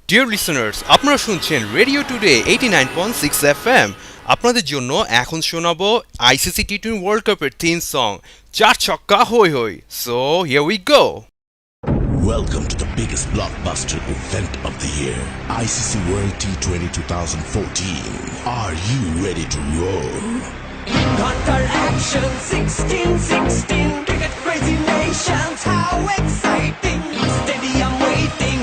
Dear listeners, আপনারা শুনছেন radio today 89.6 FM. আপনাদের জন্য এখন শোনাবো আইসিসি টি20 ওয়ার্ল্ড কাপের থিম সং চার ছক্কা হই হই। So here we go. Welcome to the biggest blockbuster event of the year, ICC World T20 2014. Are you ready to roar? Hunter action 16-16 cricket crazy nations, how exciting! Stadium waiting.